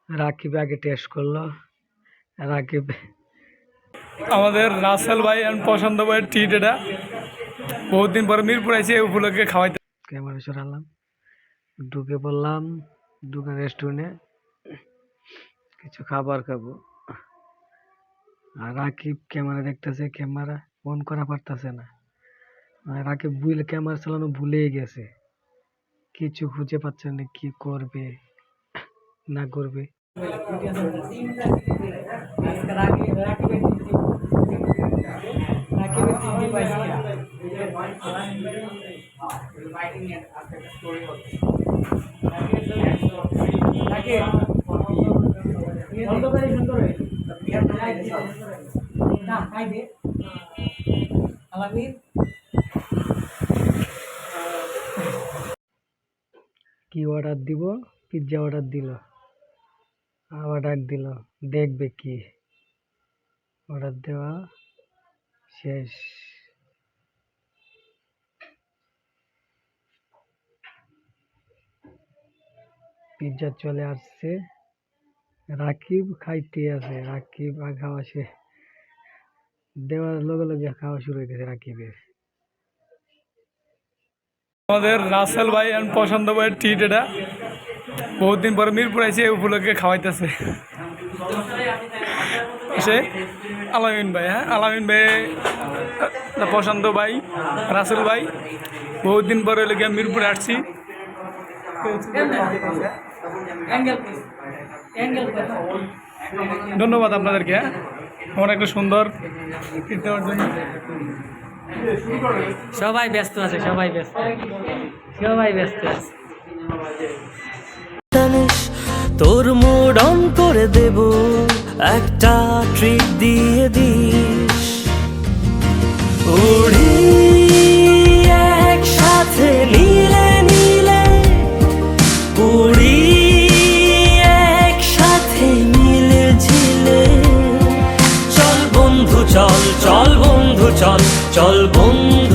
রাকিব আগে টেস্ট করলো। রাকিব আমাদের রাসেল ভাই এন্ড পছন্দ ভাইয়ের ট্রিট এটা। বহুত দিন পরে মিরপুর আইছে এই উপলক্ষে খাওয়াইতে। ক্যামেরা সরালাম, ঢুকে পড়লাম দোকান রেস্টুরেন্টে, কিছু খাবার খাবো। আর রাকিব ক্যামেরা দেখতেছে, ক্যামেরা অন করা পারতেছে না। আর রাকিব ক্যামেরা চালানো ভুলেই গেছে, কিছু খুঁজে পাচ্ছে না কি করবে না করবে। কি অর্ডার দিব? পিৎজা অর্ডার দিল, আবার ডাক দিল, দেখবে কি। অর্ডার দেওয়া শেষ। পিৎজা চলে আসছে, রাকিব খাইতে আছে। রাকিব খাওয়া শেষ, দেওয়ার লগে লগে খাওয়া শুরু হয়ে গেছে রাকিবের। আমাদের রাসেল ভাই এন্ড পছন্দ ভাইয়ের ট্রিট এটা। বহুত দিন পরে মিরপুর আইছে এই উপলক্ষে খাওয়াইতেছে। সে আলামিন ভাই, হ্যাঁ আলামিন ভাই, পছন্দ ভাই, রাসেল ভাই, বহুত দিন পরে লেগে মিরপুরে আসছি। ধন্যবাদ আপনাদেরকে, হ্যাঁ আমার একটা সুন্দর ট্রিট দেওয়ার জন্য। সবাই ব্যস্ত আছে, সবাই ব্যস্ত, সবাই ব্যস্ত আছে। তোর মুড অন করে দেব, একটা ট্রিট দিয়ে দিস। উড়ি একসাথে নীলে নীলে, উড়ি একসাথে মিলে ঝিলে। চল বন্ধু চল, চল বন্ধু চল, চল বন্ধু